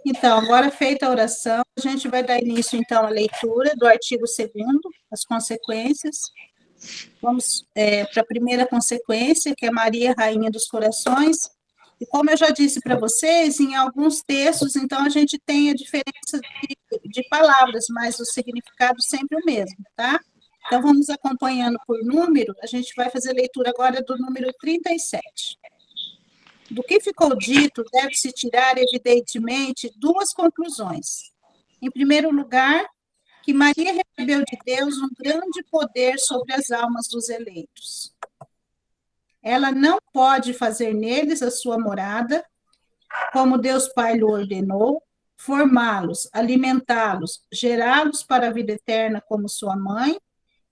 Então, agora feita a oração, a gente vai dar início, então, à leitura do artigo 2º, as consequências. Vamos para a primeira consequência, que é Maria, Rainha dos Corações. E como eu já disse para vocês, em alguns textos, então, a gente tem a diferença de palavras, mas o significado sempre o mesmo, tá? Então, vamos acompanhando por número, a gente vai fazer leitura agora do número 37. Do que ficou dito, deve-se tirar, evidentemente, duas conclusões. Em primeiro lugar, que Maria recebeu de Deus um grande poder sobre as almas dos eleitos. Ela não pode fazer neles a sua morada, como Deus Pai lhe ordenou, formá-los, alimentá-los, gerá-los para a vida eterna como sua mãe,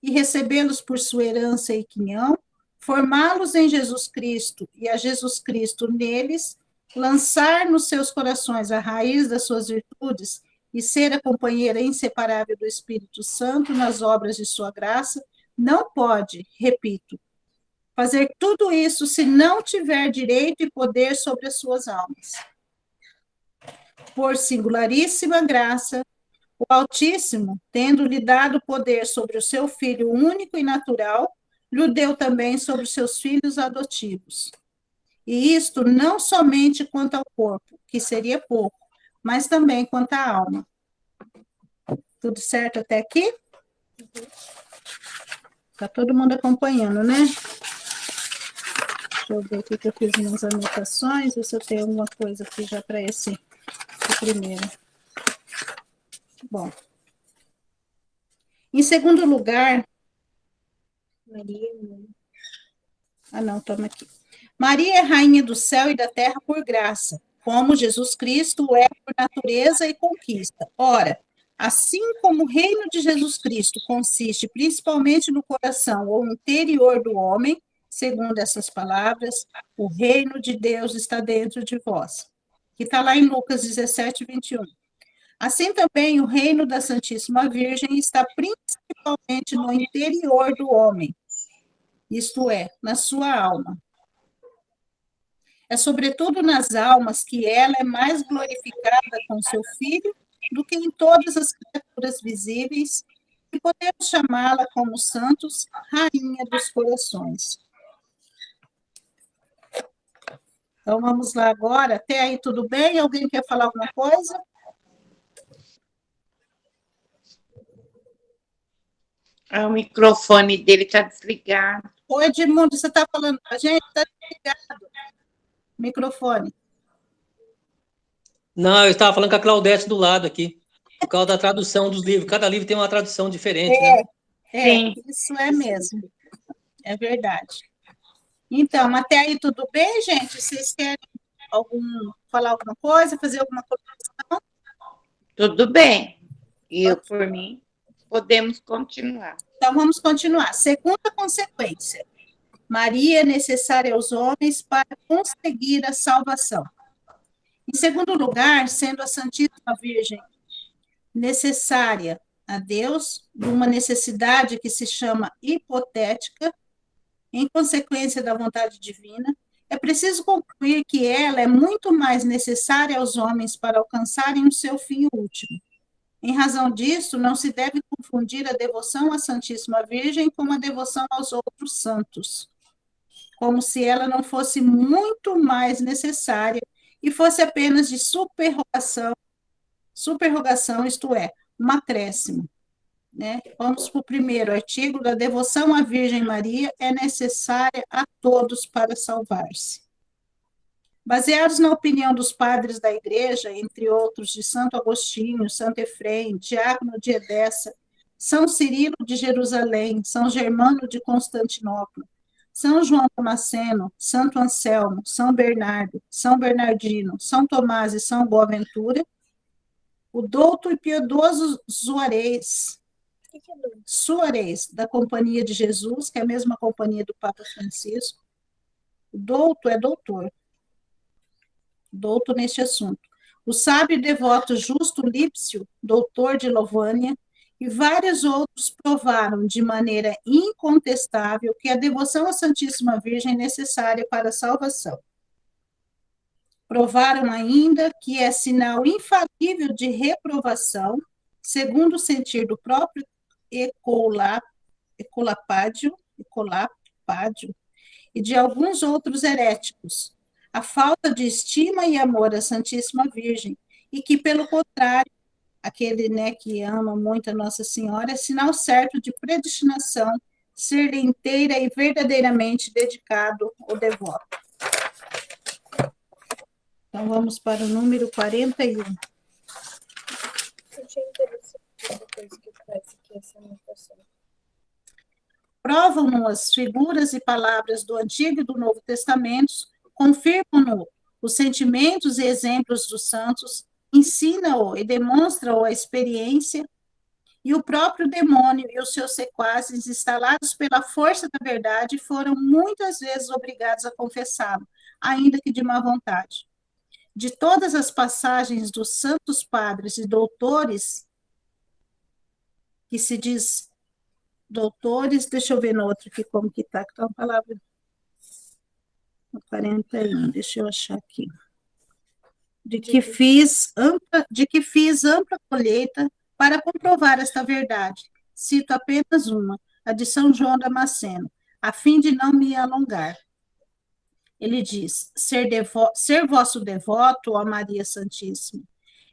e recebê-los por sua herança e quinhão, formá-los em Jesus Cristo e a Jesus Cristo neles, lançar nos seus corações a raiz das suas virtudes e ser a companheira inseparável do Espírito Santo nas obras de sua graça, não pode, repito, fazer tudo isso se não tiver direito e poder sobre as suas almas. Por singularíssima graça, o Altíssimo, tendo-lhe dado poder sobre o seu Filho único e natural, lhe deu também sobre os seus filhos adotivos. E isto não somente quanto ao corpo, que seria pouco, mas também quanto à alma. Tudo certo até aqui? Está todo mundo acompanhando, né? Deixa eu ver aqui que eu fiz minhas anotações, ver se eu tenho alguma coisa aqui já para esse primeiro. Bom. Em segundo lugar, Maria. Ah, não, toma aqui. Maria é rainha do céu e da terra por graça, como Jesus Cristo é por natureza e conquista. Ora, assim como o reino de Jesus Cristo consiste principalmente no coração ou interior do homem, segundo essas palavras, o reino de Deus está dentro de vós. Que está lá em Lucas 17, 21. Assim também o reino da Santíssima Virgem está principalmente no interior do homem, isto é, na sua alma. É sobretudo nas almas que ela é mais glorificada com seu Filho do que em todas as criaturas visíveis, e podemos chamá-la como santos, rainha dos corações. Então, vamos lá agora. Até aí, tudo bem? Alguém quer falar alguma coisa? O microfone dele está desligado. Ô, Edmundo, você está falando com a gente? Está desligado. Microfone. Não, eu estava falando com a Claudete do lado aqui, por causa da tradução dos livros. Cada livro tem uma tradução diferente, né? Sim. Isso é mesmo. É verdade. Então, até aí tudo bem, gente? Vocês querem falar alguma coisa, fazer alguma colocação? Tudo bem. Eu, por mim, podemos continuar. Então, vamos continuar. Segunda consequência. Maria é necessária aos homens para conseguir a salvação. Em segundo lugar, sendo a Santíssima Virgem necessária a Deus, de uma necessidade que se chama hipotética, em consequência da vontade divina, é preciso concluir que ela é muito mais necessária aos homens para alcançarem o seu fim último. Em razão disso, não se deve confundir a devoção à Santíssima Virgem com a devoção aos outros santos, como se ela não fosse muito mais necessária e fosse apenas de superrogação, isto é, um acréscimo. Né? Vamos para o primeiro artigo, da devoção à Virgem Maria é necessária a todos para salvar-se. Baseados na opinião dos padres da Igreja, entre outros de Santo Agostinho, Santo Efrem, Diácono de Edessa, São Cirilo de Jerusalém, São Germano de Constantinopla, São João Damasceno, Santo Anselmo, São Bernardo, São Bernardino, São Tomás e São Boaventura, o douto e piedoso Suarez, da Companhia de Jesus, que é a mesma companhia do Papa Francisco. O douto é doutor neste assunto. O sábio e devoto Justo Lípcio, doutor de Lovânia, e vários outros provaram de maneira incontestável que a devoção à Santíssima Virgem é necessária para a salvação. Provaram ainda que é sinal infalível de reprovação, segundo o sentir do próprio Ecolapádio e de alguns outros heréticos, a falta de estima e amor à Santíssima Virgem, e que, pelo contrário, aquele, né, que ama muito a Nossa Senhora, é sinal certo de predestinação, ser inteira e verdadeiramente dedicado ou devoto. Então, vamos para o número 41. Eu achei interessante essa coisa que traz aqui, essa anotação. Provam-no as figuras e palavras do Antigo e do Novo Testamentos, confirmam-no os sentimentos e exemplos dos santos, ensina-o e demonstra-o a experiência, e o próprio demônio e os seus sequazes, instalados pela força da verdade, foram muitas vezes obrigados a confessá-lo, ainda que de má vontade. De todas as passagens dos santos padres e doutores, que se diz doutores, deixa eu ver no outro aqui como que está a palavra. 41, deixa eu achar aqui. De que fiz ampla colheita para comprovar esta verdade. Cito apenas uma, a de São João Damasceno, a fim de não me alongar. Ele diz, ser vosso devoto, ó Maria Santíssima,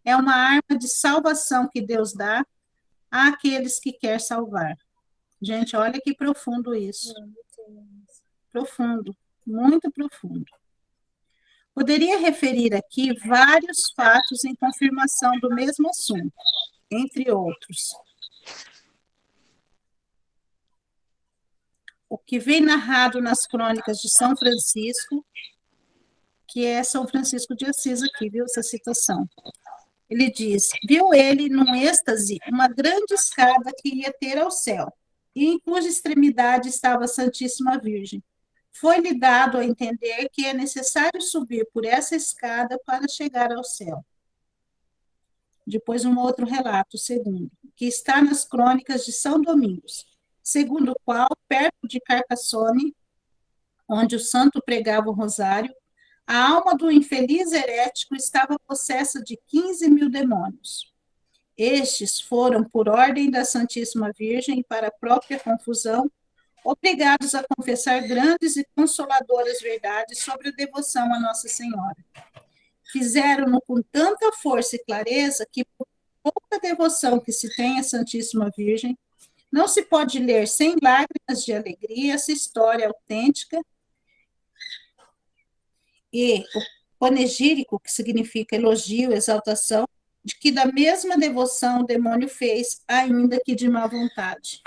é uma arma de salvação que Deus dá àqueles que quer salvar. Gente, olha que profundo isso. Profundo, muito profundo. Poderia referir aqui vários fatos em confirmação do mesmo assunto, entre outros. O que vem narrado nas crônicas de São Francisco, que é São Francisco de Assis aqui, viu, essa citação. Ele diz, viu ele, num êxtase, uma grande escada que ia ter ao céu, e em cuja extremidade estava a Santíssima Virgem. Foi-lhe dado a entender que é necessário subir por essa escada para chegar ao céu. Depois um outro relato, segundo, que está nas crônicas de São Domingos, segundo o qual, perto de Carcassonne, onde o santo pregava o rosário, a alma do infeliz herético estava possessa de 15.000 demônios. Estes foram, por ordem da Santíssima Virgem, para a própria confusão, obrigados a confessar grandes e consoladoras verdades sobre a devoção a Nossa Senhora. Fizeram-no com tanta força e clareza que, por pouca devoção que se tem à Santíssima Virgem, não se pode ler sem lágrimas de alegria essa história autêntica e o panegírico, que significa elogio, exaltação, de que da mesma devoção o demônio fez, ainda que de má vontade.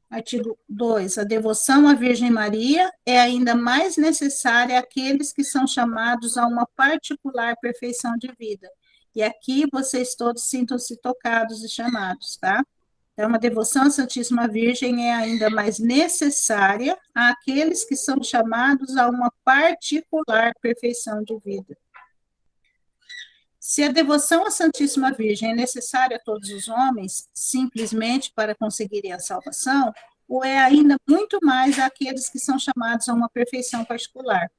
Artigo 2. A devoção à Virgem Maria é ainda mais necessária àqueles que são chamados a uma particular perfeição de vida. E aqui vocês todos sintam-se tocados e chamados, tá? Então, uma devoção à Santíssima Virgem é ainda mais necessária àqueles que são chamados a uma particular perfeição de vida. Se a devoção à Santíssima Virgem é necessária a todos os homens, simplesmente para conseguirem a salvação, ou é ainda muito mais àqueles que são chamados a uma perfeição particular.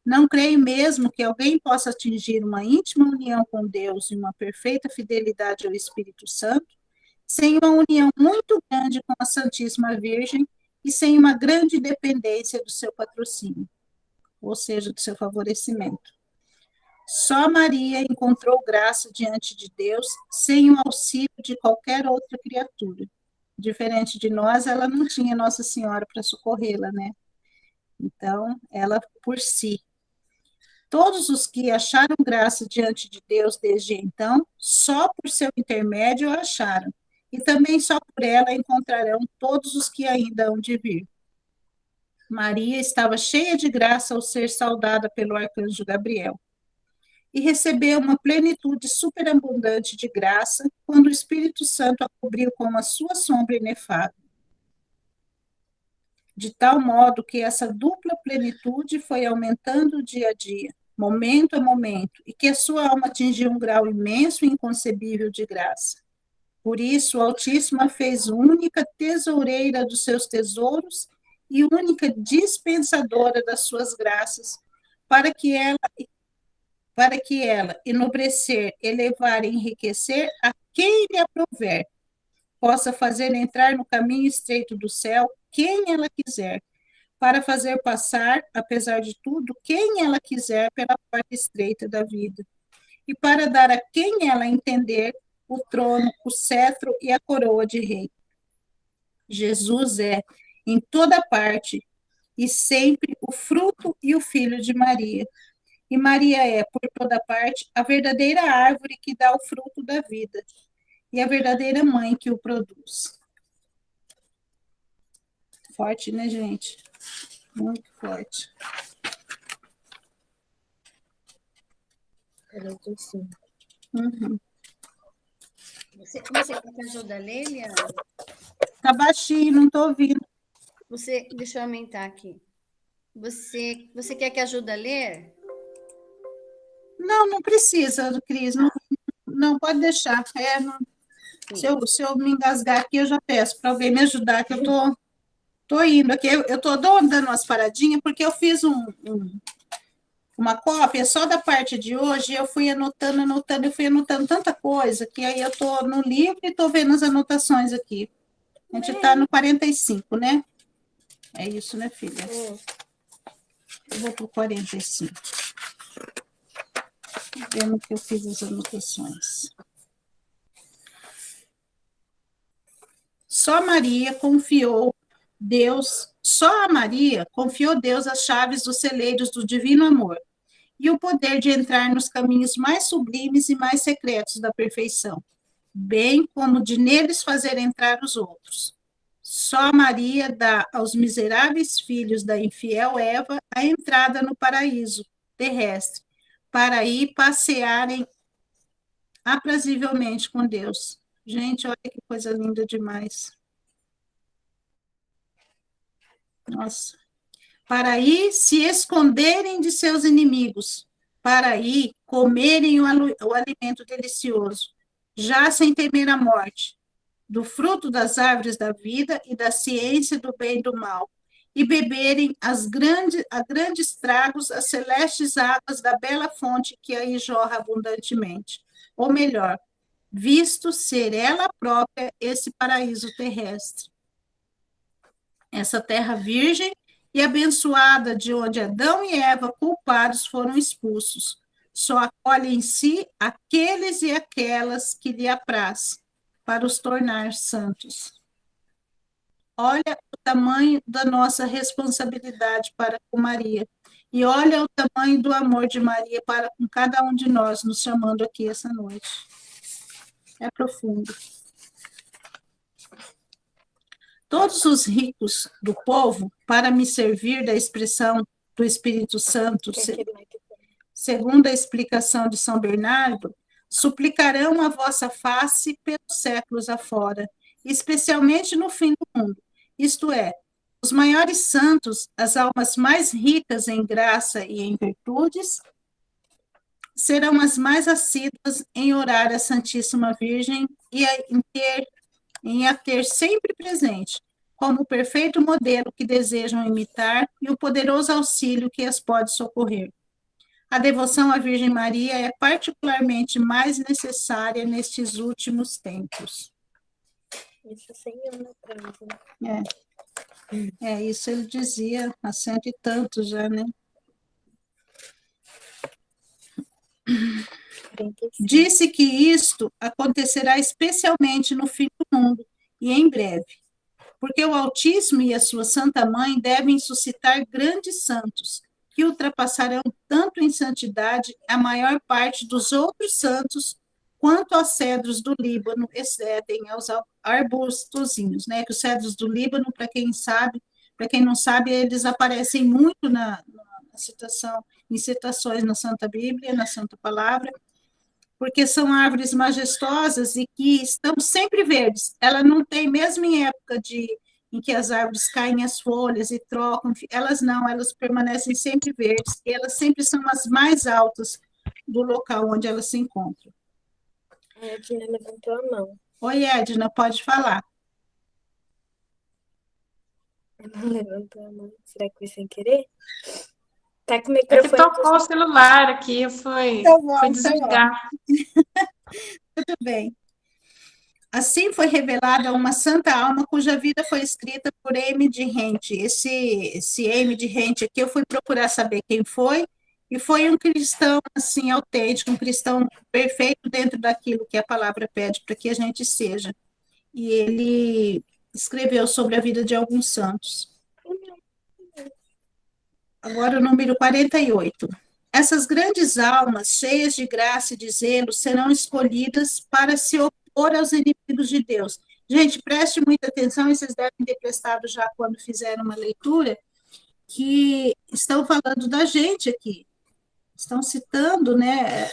Não creio mesmo que alguém possa atingir uma íntima união com Deus e uma perfeita fidelidade ao Espírito Santo, sem uma união muito grande com a Santíssima Virgem e sem uma grande dependência do seu patrocínio, ou seja, do seu favorecimento. Só Maria encontrou graça diante de Deus sem o auxílio de qualquer outra criatura. Diferente de nós, ela não tinha Nossa Senhora para socorrê-la, né? Então, ela por si. Todos os que acharam graça diante de Deus desde então, só por seu intermédio a acharam. E também só por ela encontrarão todos os que ainda hão de vir. Maria estava cheia de graça ao ser saudada pelo arcanjo Gabriel. E recebeu uma plenitude superabundante de graça quando o Espírito Santo a cobriu com a sua sombra inefável. De tal modo que essa dupla plenitude foi aumentando dia a dia, momento a momento, e que a sua alma atingiu um grau imenso e inconcebível de graça. Por isso, o Altíssimo a fez única tesoureira dos seus tesouros e única dispensadora das suas graças, para que ela, enobrecer, elevar e enriquecer a quem lhe aprouver, possa fazer entrar no caminho estreito do céu quem ela quiser, para fazer passar, apesar de tudo, quem ela quiser pela porta estreita da vida, e para dar a quem ela entender o trono, o cetro e a coroa de rei. Jesus é, em toda parte e sempre, o fruto e o filho de Maria. E Maria é, por toda parte, a verdadeira árvore que dá o fruto da vida e a verdadeira mãe que o produz. Forte, né, gente? Muito forte. Uhum. Você quer que ajuda a ler, Eliana? Tá baixinho, não estou ouvindo. Deixa eu aumentar aqui. Você quer que ajude a ler? Não, não precisa, Cris. Não, não pode deixar. Se eu me engasgar aqui, eu já peço para alguém me ajudar, que eu tô indo aqui. Eu estou dando umas paradinhas, porque eu fiz uma cópia só da parte de hoje, e eu fui anotando, eu fui anotando tanta coisa, que aí eu estou no livro e estou vendo as anotações aqui. A gente está no 45, né? É isso, né, filha? Eu vou para o 45. Vendo que eu fiz as anotações. Só a Maria confiou Deus as chaves dos celeiros do divino amor e o poder de entrar nos caminhos mais sublimes e mais secretos da perfeição, bem como de neles fazer entrar os outros. Só Maria dá aos miseráveis filhos da infiel Eva a entrada no paraíso terrestre, para aí passearem aprazivelmente com Deus. Gente, olha que coisa linda demais. Nossa. Para aí se esconderem de seus inimigos, para aí comerem o alimento delicioso, já sem temer a morte, do fruto das árvores da vida e da ciência do bem e do mal, e beberem a grandes tragos as celestes águas da bela fonte que aí jorra abundantemente. Ou melhor, visto ser ela própria esse paraíso terrestre. Essa terra virgem e abençoada de onde Adão e Eva, culpados, foram expulsos. Só acolhe em si aqueles e aquelas que lhe apraz, para os tornar santos. Olha o tamanho da nossa responsabilidade para com Maria, e olha o tamanho do amor de Maria para com cada um de nós, nos chamando aqui essa noite. É profundo. Todos os ricos do povo, para me servir da expressão do Espírito Santo, segundo a explicação de São Bernardo, suplicarão a vossa face pelos séculos afora, especialmente no fim do mundo. Isto é, os maiores santos, as almas mais ricas em graça e em virtudes, serão as mais assíduas em orar a Santíssima Virgem e em a ter sempre presente, como o perfeito modelo que desejam imitar e o poderoso auxílio que as pode socorrer. A devoção à Virgem Maria é particularmente mais necessária nestes últimos tempos. Isso 100 anos atrás, né? Isso ele dizia há 100 e tantos já, né? 45. Disse que isto acontecerá especialmente no fim do mundo e em breve, porque o Altíssimo e a sua Santa Mãe devem suscitar grandes santos, que ultrapassarão tanto em santidade a maior parte dos outros santos, quanto aos cedros do Líbano excedem aos arbustozinhos, né? Que os cedros do Líbano, para quem não sabe, eles aparecem muito em citações na Santa Bíblia, na Santa Palavra, porque são árvores majestosas e que estão sempre verdes. Ela não tem, mesmo em época em que as árvores caem as folhas e trocam, elas permanecem sempre verdes, e elas sempre são as mais altas do local onde elas se encontram. A Edna levantou a mão. Oi, Edna, pode falar. Não levantou a mão. Será que foi sem querer? Tá com o É que microfone. tocou o celular aqui, fui Tá bom, tá bom. desligar. Tudo bem. Assim foi revelada uma santa alma cuja vida foi escrita por M. de Rente. Esse M. de Rente aqui, eu fui procurar saber quem foi, e foi um cristão, assim, autêntico, um cristão perfeito dentro daquilo que a palavra pede para que a gente seja. E ele escreveu sobre a vida de alguns santos. Agora o número 48. Essas grandes almas, cheias de graça e de zelo, serão escolhidas para se opor aos inimigos de Deus. Gente, preste muita atenção, e vocês devem ter prestado já quando fizeram uma leitura, que estão falando da gente aqui. Estão citando, né,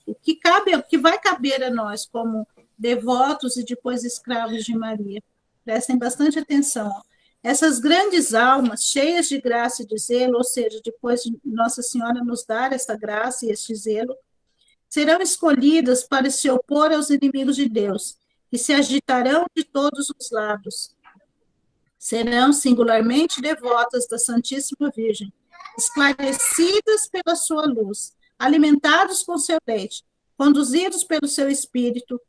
o que cabe, o que vai caber a nós como devotos e depois escravos de Maria. Prestem bastante atenção. Essas grandes almas, cheias de graça e de zelo, ou seja, depois de Nossa Senhora nos dar essa graça e este zelo, serão escolhidas para se opor aos inimigos de Deus, que se agitarão de todos os lados. Serão singularmente devotas da Santíssima Virgem, esclarecidas pela sua luz, alimentados com seu leite, conduzidos pelo seu espírito,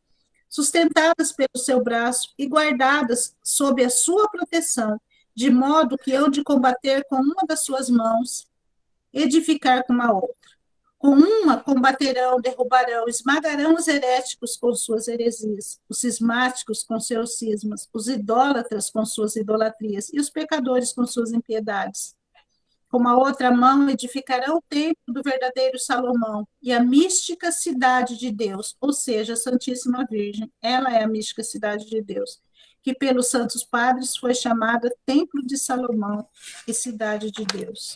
sustentadas pelo seu braço e guardadas sob a sua proteção, de modo que hão de combater com uma das suas mãos, edificar com a outra. Com uma combaterão, derrubarão, esmagarão os heréticos com suas heresias, os cismáticos com seus cismas, os idólatras com suas idolatrias e os pecadores com suas impiedades. Com a outra mão edificarão o templo do verdadeiro Salomão e a mística cidade de Deus, ou seja, a Santíssima Virgem. Ela é a mística cidade de Deus, que pelos santos padres foi chamada Templo de Salomão e Cidade de Deus.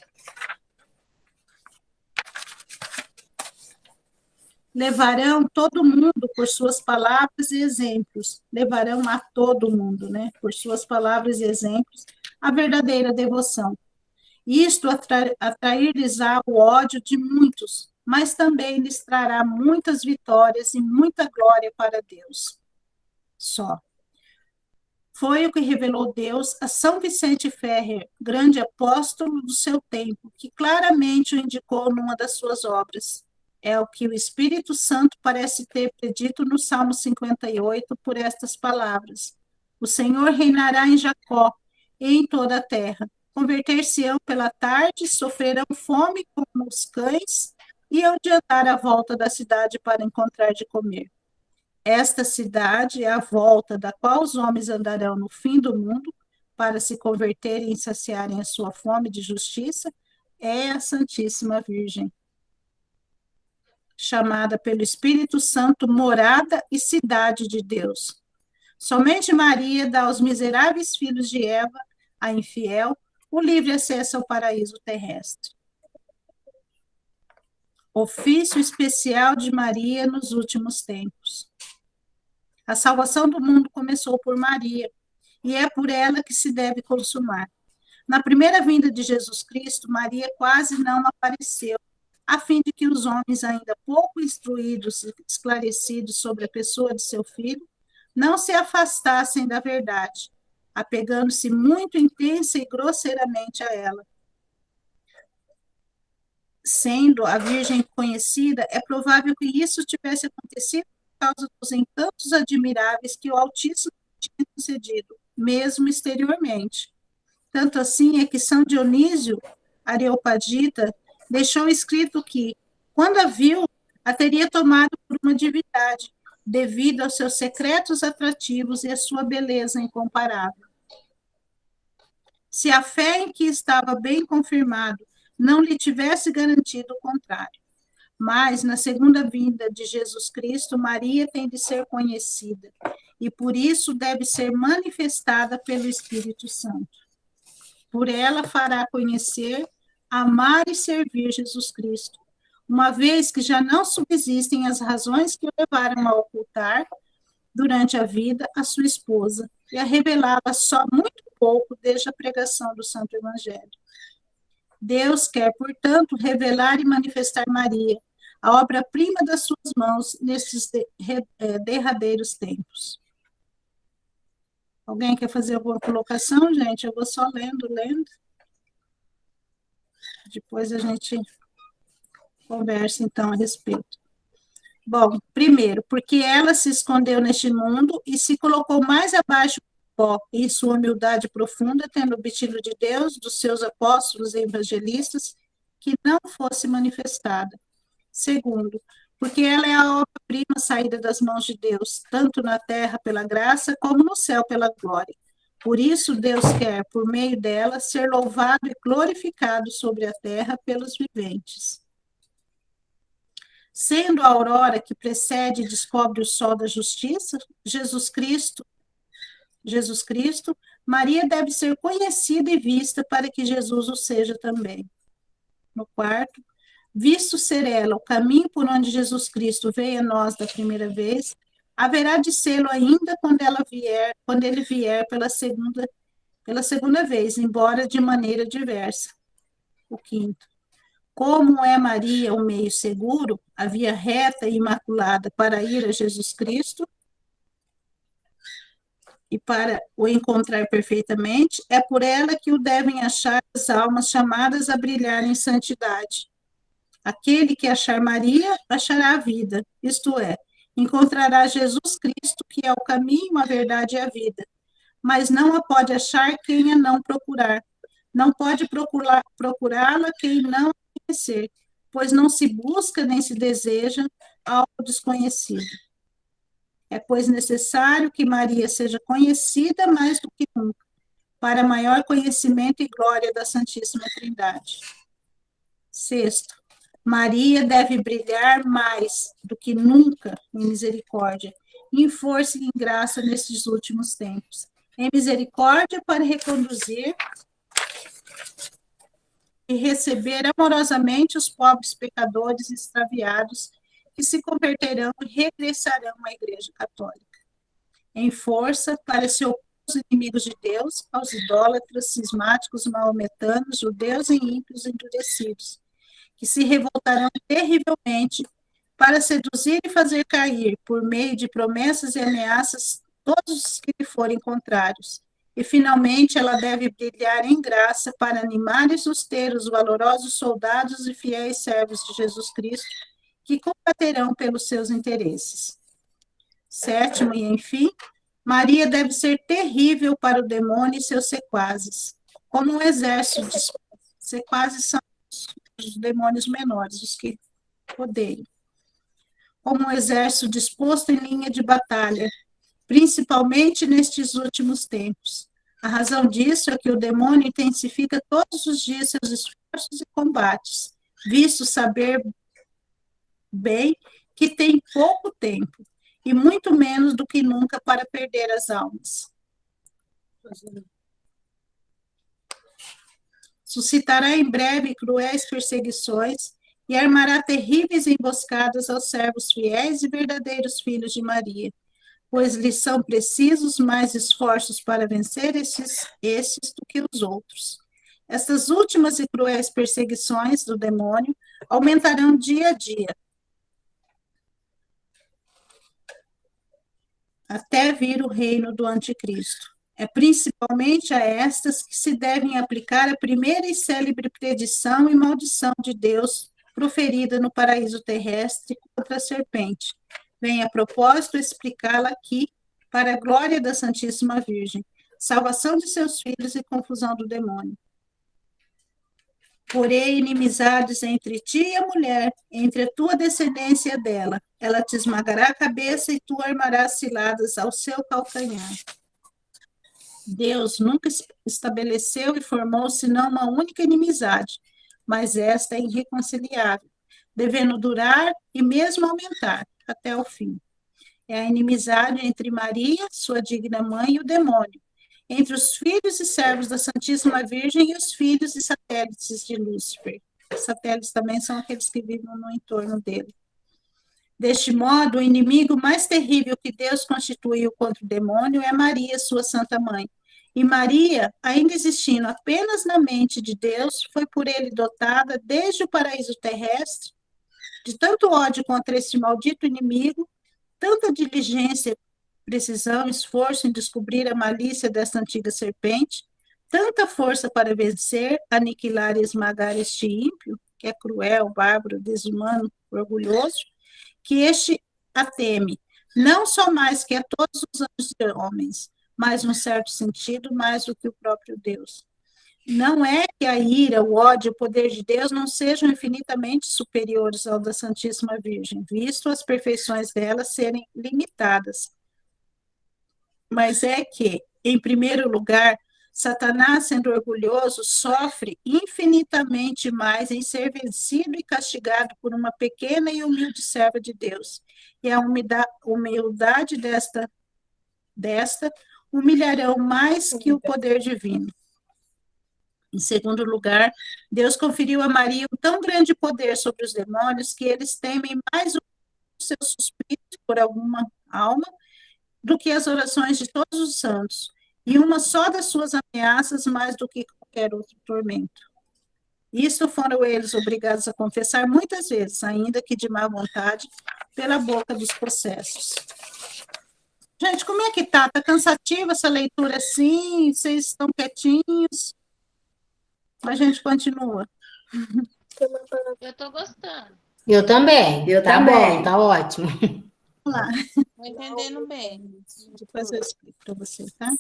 Levarão todo mundo por suas palavras e exemplos. Levarão a todo mundo, né? Por suas palavras e exemplos, a verdadeira devoção. Isto atrair-lhes-á o ódio de muitos, mas também lhes trará muitas vitórias e muita glória para Deus. Só. Foi o que revelou Deus a São Vicente Ferrer, grande apóstolo do seu tempo, que claramente o indicou numa das suas obras. É o que o Espírito Santo parece ter predito no Salmo 58 por estas palavras: o Senhor reinará em Jacó e em toda a terra. Converter-se-ão pela tarde, sofrerão fome como os cães, e hão de andar à volta da cidade para encontrar de comer. Esta cidade é a volta da qual os homens andarão no fim do mundo para se converterem e saciarem a sua fome de justiça, é a Santíssima Virgem, chamada pelo Espírito Santo morada e cidade de Deus. Somente Maria dá aos miseráveis filhos de Eva, a infiel, o livre acesso ao paraíso terrestre. Ofício especial de Maria nos últimos tempos. A salvação do mundo começou por Maria, e é por ela que se deve consumar. Na primeira vinda de Jesus Cristo, Maria quase não apareceu, a fim de que os homens ainda pouco instruídos e esclarecidos sobre a pessoa de seu filho não se afastassem da verdade, apegando-se muito intensa e grosseiramente a ela. Sendo a Virgem conhecida, é provável que isso tivesse acontecido por causa dos encantos admiráveis que o Altíssimo tinha concedido, mesmo exteriormente. Tanto assim é que São Dionísio Areopagita deixou escrito que, quando a viu, a teria tomado por uma divindade, devido aos seus secretos atrativos e à sua beleza incomparável. Se a fé em que estava bem confirmado não lhe tivesse garantido o contrário. Mas, na segunda vinda de Jesus Cristo, Maria tem de ser conhecida, e por isso deve ser manifestada pelo Espírito Santo. Por ela fará conhecer, amar e servir Jesus Cristo, uma vez que já não subsistem as razões que o levaram a ocultar, durante a vida, a sua esposa, e a revelá-la só muito pouco desde a pregação do Santo Evangelho. Deus quer, portanto, revelar e manifestar Maria, a obra-prima das suas mãos, nesses derradeiros tempos. Alguém quer fazer alguma colocação, gente? Eu vou só lendo. Depois a gente conversa, então, a respeito. Bom, primeiro, porque ela se escondeu neste mundo e se colocou mais abaixo do pó, em sua humildade profunda, tendo obtido de Deus, dos seus apóstolos e evangelistas, que não fosse manifestada. Segundo, porque ela é a obra-prima saída das mãos de Deus, tanto na terra pela graça, como no céu pela glória. Por isso, Deus quer, por meio dela, ser louvado e glorificado sobre a terra pelos viventes. Sendo a aurora que precede e descobre o sol da justiça, Jesus Cristo, Maria deve ser conhecida e vista para que Jesus o seja também. No quarto, visto ser ela o caminho por onde Jesus Cristo veio a nós da primeira vez, haverá de sê-lo ainda quando ele vier pela segunda vez, embora de maneira diversa. O quinto, como é Maria o meio seguro, a via reta e imaculada para ir a Jesus Cristo e para o encontrar perfeitamente, é por ela que o devem achar as almas chamadas a brilhar em santidade. Aquele que achar Maria, achará a vida, isto é, encontrará Jesus Cristo, que é o caminho, a verdade e a vida. Mas não a pode achar quem a não procurar. Não pode procurá-la quem não a conhecer, pois não se busca nem se deseja algo desconhecido. É, pois, necessário que Maria seja conhecida mais do que nunca, para maior conhecimento e glória da Santíssima Trindade. Sexto, Maria deve brilhar mais do que nunca em misericórdia, em força e em graça nesses últimos tempos. Em misericórdia para reconduzir e receber amorosamente os pobres pecadores extraviados que se converterão e regressarão à Igreja Católica. Em força para se opor aos inimigos de Deus, aos idólatras, cismáticos, maometanos, judeus e ímpios endurecidos, que se revoltarão terrivelmente para seduzir e fazer cair, por meio de promessas e ameaças, todos os que lhe forem contrários. E, finalmente, ela deve brilhar em graça para animar e suster os valorosos soldados e fiéis servos de Jesus Cristo, que combaterão pelos seus interesses. Sétimo, e enfim, Maria deve ser terrível para o demônio e seus sequazes, como um exército de sequazes são os demônios menores, os que odeiam, como um exército disposto em linha de batalha, principalmente nestes últimos tempos. A razão disso é que o demônio intensifica todos os dias seus esforços e combates, visto saber bem que tem pouco tempo, e muito menos do que nunca para perder as almas. Suscitará em breve cruéis perseguições e armará terríveis emboscadas aos servos fiéis e verdadeiros filhos de Maria, pois lhes são precisos mais esforços para vencer estes do que os outros. Estas últimas e cruéis perseguições do demônio aumentarão dia a dia, até vir o reino do anticristo. É principalmente a estas que se devem aplicar a primeira e célebre predição e maldição de Deus proferida no paraíso terrestre contra a serpente. Vem a propósito explicá-la aqui para a glória da Santíssima Virgem, salvação de seus filhos e confusão do demônio. Porém, inimizades entre ti e a mulher, entre a tua descendência e a dela. Ela te esmagará a cabeça e tu armarás ciladas ao seu calcanhar. Deus nunca estabeleceu e formou senão uma única inimizade, mas esta é irreconciliável, devendo durar e mesmo aumentar até o fim. É a inimizade entre Maria, sua digna mãe, e o demônio, entre os filhos e servos da Santíssima Virgem e os filhos e satélites de Lúcifer. Os satélites também são aqueles que vivem no entorno dele. Deste modo, o inimigo mais terrível que Deus constituiu contra o demônio é Maria, sua santa mãe. E Maria, ainda existindo apenas na mente de Deus, foi por ele dotada, desde o paraíso terrestre, de tanto ódio contra este maldito inimigo, tanta diligência precisão, esforço em descobrir a malícia desta antiga serpente, tanta força para vencer, aniquilar e esmagar este ímpio, que é cruel, bárbaro, desumano, orgulhoso, que este a teme, não só mais que a todos os anjos e homens, mas, num certo sentido, mais do que o próprio Deus. Não é que a ira, o ódio, o poder de Deus não sejam infinitamente superiores ao da Santíssima Virgem, visto as perfeições dela serem limitadas. Mas é que, em primeiro lugar, Satanás, sendo orgulhoso, sofre infinitamente mais em ser vencido e castigado por uma pequena e humilde serva de Deus. E a humildade desta humilharão mais que o poder divino. Em segundo lugar, Deus conferiu a Maria um tão grande poder sobre os demônios que eles temem mais o seu suspiro por alguma alma do que as orações de todos os santos, e uma só das suas ameaças mais do que qualquer outro tormento. Isto foram eles obrigados a confessar muitas vezes, ainda que de má vontade, pela boca dos processos. Gente, como é que tá? Tá cansativa essa leitura assim? Vocês estão quietinhos? A gente continua. Eu estou gostando. Eu também. Eu Tá também. bom, tá ótimo. Vamos lá, Estou entendendo bem. depois eu explico para você, tá?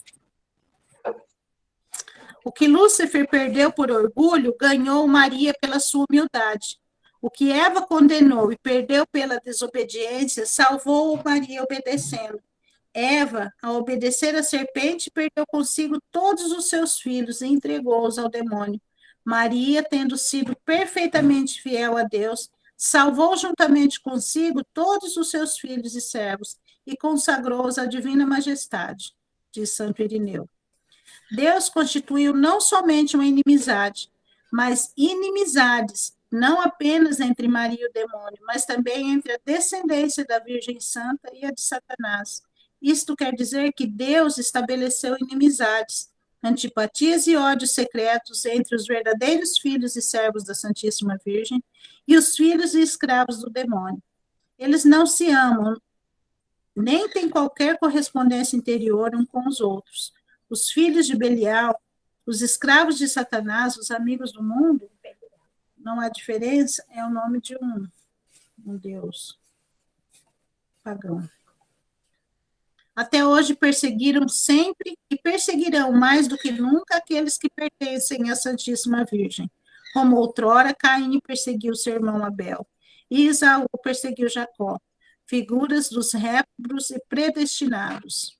O que Lúcifer perdeu por orgulho, ganhou Maria pela sua humildade. O que Eva condenou e perdeu pela desobediência, salvou Maria obedecendo. Eva, ao obedecer à serpente, perdeu consigo todos os seus filhos e entregou-os ao demônio. Maria, tendo sido perfeitamente fiel a Deus, salvou juntamente consigo todos os seus filhos e servos e consagrou-os à divina majestade, diz Santo Irineu. Deus constituiu não somente uma inimizade, mas inimizades, não apenas entre Maria e o demônio, mas também entre a descendência da Virgem Santa e a de Satanás. Isto quer dizer que Deus estabeleceu inimizades, antipatias e ódios secretos entre os verdadeiros filhos e servos da Santíssima Virgem e os filhos e escravos do demônio. Eles não se amam, nem têm qualquer correspondência interior um com os outros. Os filhos de Belial, os escravos de Satanás, os amigos do mundo, não há diferença, é o nome de um deus pagão. Até hoje perseguiram sempre e perseguirão mais do que nunca aqueles que pertencem à Santíssima Virgem. Como outrora, Caim perseguiu seu irmão Abel, e Esaú perseguiu Jacó, figuras dos réprobos e predestinados.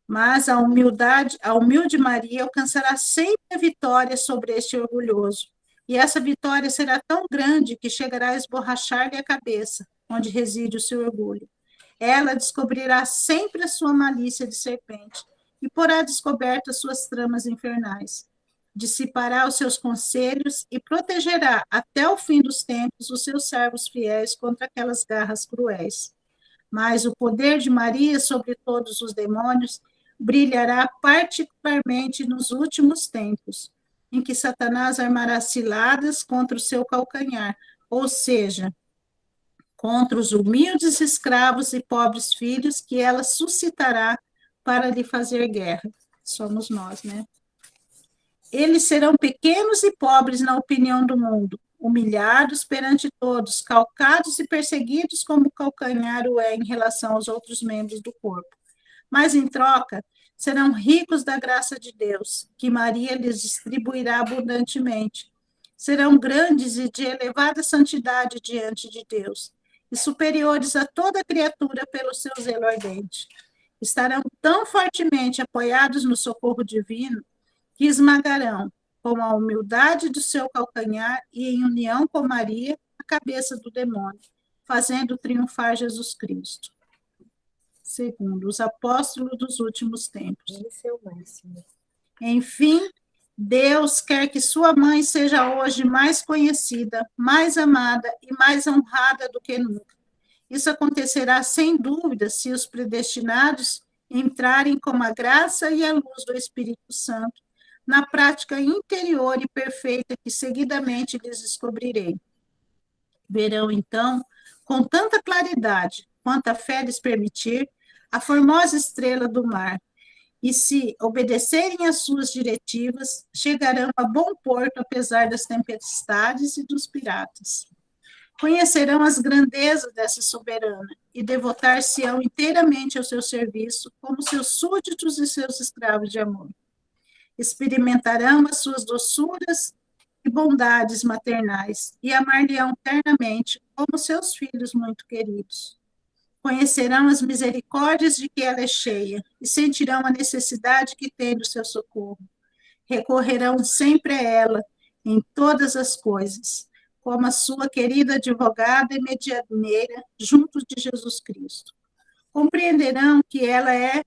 Mas a humilde Maria alcançará sempre a vitória sobre este orgulhoso, e essa vitória será tão grande que chegará a esborrachar-lhe a cabeça, onde reside o seu orgulho. Ela descobrirá sempre a sua malícia de serpente e porá descoberta as suas tramas infernais. Dissipará os seus conselhos e protegerá até o fim dos tempos os seus servos fiéis contra aquelas garras cruéis. Mas o poder de Maria sobre todos os demônios brilhará particularmente nos últimos tempos, em que Satanás armará ciladas contra o seu calcanhar, ou seja, contra os humildes escravos e pobres filhos que ela suscitará para lhe fazer guerra. Somos nós, né? Eles serão pequenos e pobres na opinião do mundo, humilhados perante todos, calcados e perseguidos como o calcanhar o é em relação aos outros membros do corpo. Mas, em troca, serão ricos da graça de Deus, que Maria lhes distribuirá abundantemente. Serão grandes e de elevada santidade diante de Deus, e superiores a toda criatura pelo seu zelo ardente. Estarão tão fortemente apoiados no socorro divino que esmagarão, com a humildade do seu calcanhar e em união com Maria, a cabeça do demônio, fazendo triunfar Jesus Cristo. Segundo, os apóstolos dos últimos tempos. Esse é o máximo. Enfim, Deus quer que sua mãe seja hoje mais conhecida, mais amada e mais honrada do que nunca. Isso acontecerá sem dúvida se os predestinados entrarem com a graça e a luz do Espírito Santo na prática interior e perfeita que seguidamente lhes descobrirei. Verão, então, com tanta claridade quanto a fé lhes permitir, a formosa estrela do mar, e se obedecerem às suas diretivas, chegarão a bom porto apesar das tempestades e dos piratas. Conhecerão as grandezas dessa soberana e devotar-se-ão inteiramente ao seu serviço, como seus súditos e seus escravos de amor. Experimentarão as suas doçuras e bondades maternais e amar-lhe-ão ternamente, como seus filhos muito queridos. Conhecerão as misericórdias de que ela é cheia e sentirão a necessidade que tem do seu socorro. Recorrerão sempre a ela em todas as coisas, como a sua querida advogada e medianeira junto de Jesus Cristo. Compreenderão que ela é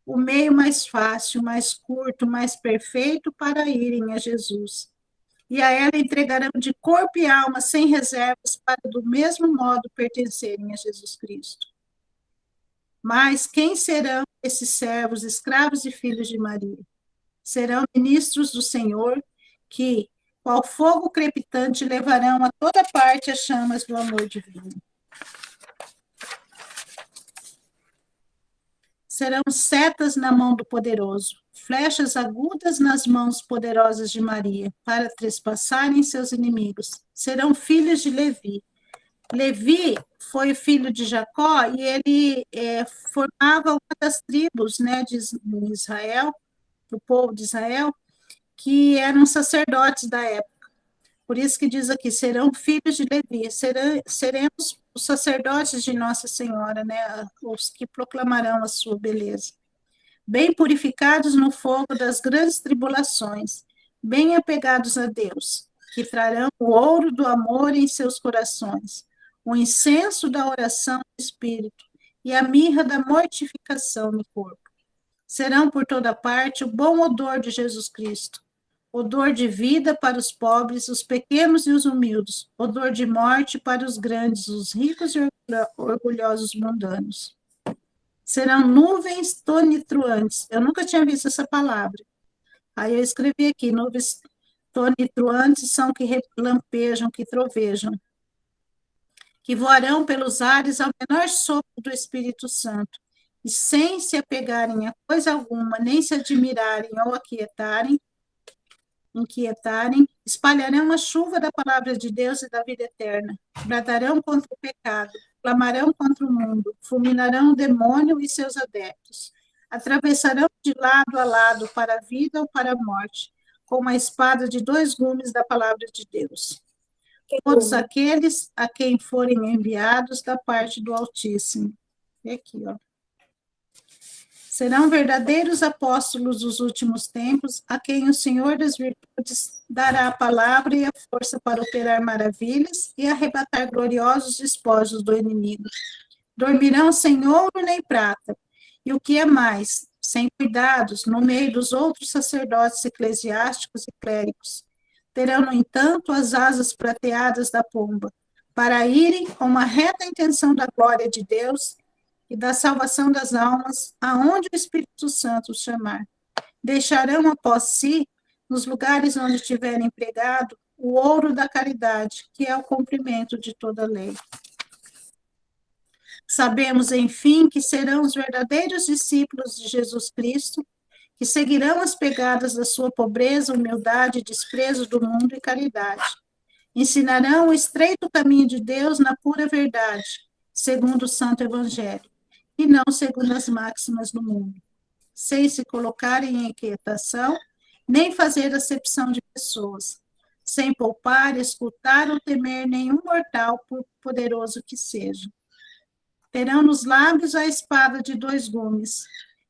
o meio mais fácil, mais curto, mais perfeito para irem a Jesus. E a ela entregarão de corpo e alma, sem reservas, para do mesmo modo pertencerem a Jesus Cristo. Mas quem serão esses servos, escravos e filhos de Maria? Serão ministros do Senhor, que, qual fogo crepitante, levarão a toda parte as chamas do amor divino. Serão setas na mão do poderoso, flechas agudas nas mãos poderosas de Maria, para trespassarem seus inimigos. Serão filhos de Levi. Levi foi filho de Jacó e ele formava uma das tribos, né, de Israel, do povo de Israel, que eram sacerdotes da época. Por isso que diz aqui, serão filhos de Levi, seremos os sacerdotes de Nossa Senhora, né, os que proclamarão a sua beleza. Bem purificados no fogo das grandes tribulações, bem apegados a Deus, que trarão o ouro do amor em seus corações, o incenso da oração do Espírito e a mirra da mortificação no corpo. Serão por toda parte o bom odor de Jesus Cristo, odor de vida para os pobres, os pequenos e os humildes, odor de morte para os grandes, os ricos e orgulhosos mundanos. Serão nuvens tonitruantes. Eu nunca tinha visto essa palavra. Aí eu escrevi aqui, nuvens tonitruantes são que relampejam, que trovejam, que voarão pelos ares ao menor sopro do Espírito Santo, e sem se apegarem a coisa alguma, nem se admirarem ou inquietarem, espalharão a chuva da palavra de Deus e da vida eterna, bradarão contra o pecado, clamarão contra o mundo, fulminarão o demônio e seus adeptos, atravessarão de lado a lado para a vida ou para a morte, com uma espada de 2 gumes da palavra de Deus. Todos aqueles a quem forem enviados da parte do Altíssimo. E aqui, ó. Serão verdadeiros apóstolos dos últimos tempos, a quem o Senhor das virtudes dará a palavra e a força para operar maravilhas e arrebatar gloriosos despojos do inimigo. Dormirão sem ouro nem prata, e o que é mais, sem cuidados, no meio dos outros sacerdotes eclesiásticos e clérigos. Terão, no entanto, as asas prateadas da pomba, para irem com uma reta intenção da glória de Deus e da salvação das almas, aonde o Espírito Santo os chamar. Deixarão após si, nos lugares onde tiverem empregado, o ouro da caridade, que é o cumprimento de toda a lei. Sabemos, enfim, que serão os verdadeiros discípulos de Jesus Cristo, que seguirão as pegadas da sua pobreza, humildade, desprezo do mundo e caridade. Ensinarão o estreito caminho de Deus na pura verdade, segundo o Santo Evangelho, e não segundo as máximas do mundo, sem se colocarem em inquietação, nem fazer acepção de pessoas, sem poupar, escutar ou temer nenhum mortal, por poderoso que seja. Terão nos lábios a espada de 2 gumes,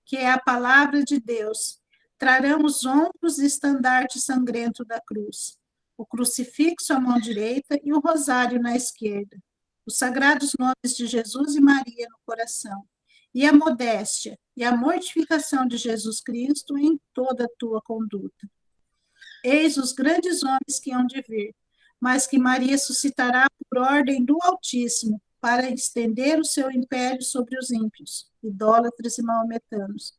que é a palavra de Deus. Trarão os ombros e estandarte sangrento da cruz, o crucifixo à mão direita e o rosário na esquerda, os sagrados nomes de Jesus e Maria no coração, e a modéstia e a mortificação de Jesus Cristo em toda a tua conduta. Eis os grandes homens que hão de vir, mas que Maria suscitará por ordem do Altíssimo, para estender o seu império sobre os ímpios, idólatras e maometanos.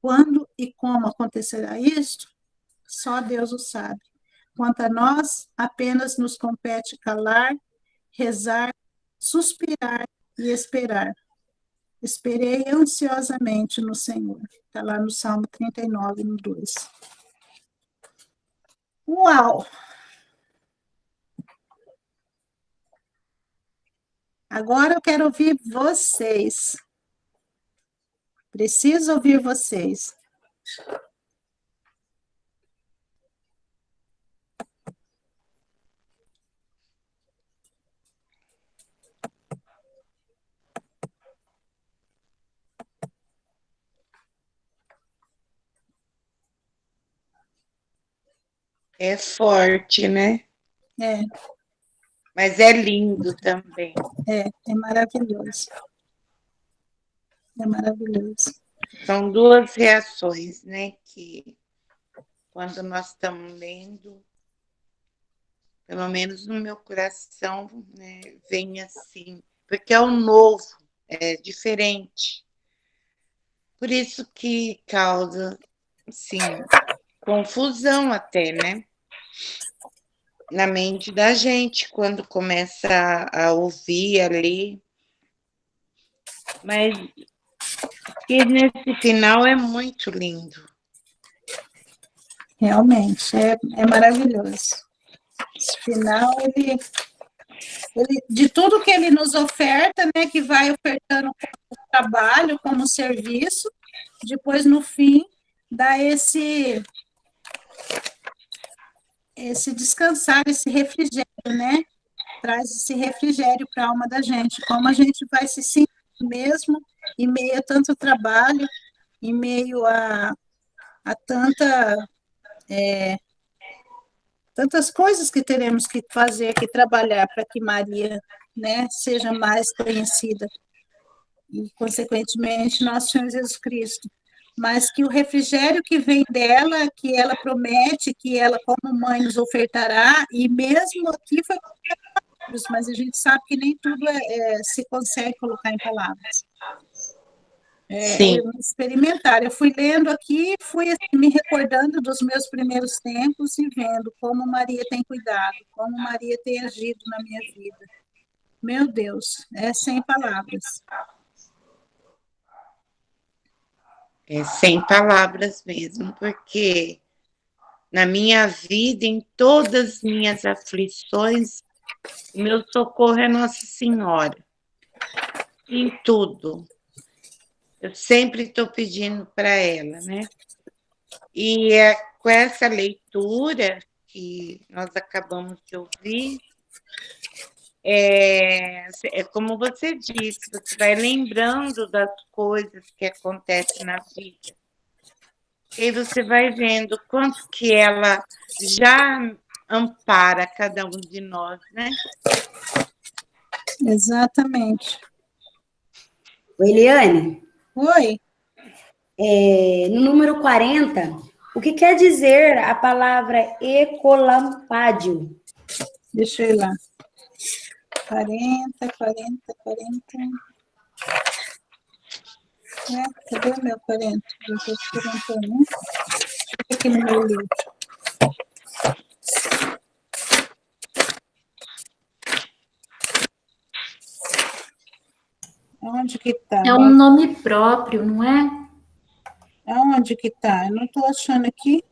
Quando e como acontecerá isto? Só Deus o sabe. Quanto a nós, apenas nos compete calar, rezar, suspirar e esperar. Esperei ansiosamente no Senhor. Está lá no Salmo 39, no 2. Uau! Agora eu quero ouvir vocês. Preciso ouvir vocês. É forte, né? É, Mas é lindo também. é maravilhoso. É maravilhoso. São duas reações, né? Que quando nós estamos lendo, pelo menos no meu coração, né, vem assim, porque é o novo, é diferente. Por isso que causa, assim, confusão até, né? Na mente da gente, quando começa a ouvir, a ler. Mas que nesse final é muito lindo. Realmente, é maravilhoso. Esse final, ele, de tudo que ele nos oferta, né, que vai ofertando como trabalho, como serviço, depois, no fim, dá esse descansar, esse refrigério, né? Traz esse refrigério para a alma da gente, como a gente vai se sentir mesmo em meio a tanto trabalho, em meio a tantas coisas que teremos que fazer, que trabalhar para que Maria, né, seja mais conhecida e, consequentemente, nosso Senhor Jesus Cristo. Mas que o refrigério que vem dela, que ela promete, que ela, como mãe, nos ofertará, e mesmo aqui foi palavras, mas a gente sabe que nem tudo se consegue colocar em palavras. Sim. Experimentar. Eu fui lendo aqui, fui assim, me recordando dos meus primeiros tempos e vendo como Maria tem cuidado, como Maria tem agido na minha vida. Meu Deus, é sem palavras. É sem palavras mesmo, porque na minha vida, em todas as minhas aflições, o meu socorro é Nossa Senhora. Em tudo. Eu sempre estou pedindo para ela, né? E com essa leitura que nós acabamos de ouvir, é como você disse, você vai lembrando das coisas que acontecem na vida. E aí você vai vendo quanto que ela já ampara cada um de nós, né? Exatamente. Eliane, Oi, no número 40, o que quer dizer a palavra ecolampádio? deixa eu ir lá. 40. Cadê o meu 40? Eu estou 41. Deixa eu ver aqui no meu livro. Onde que está? É um nome próprio, não é? Aonde que está? Eu não estou achando aqui.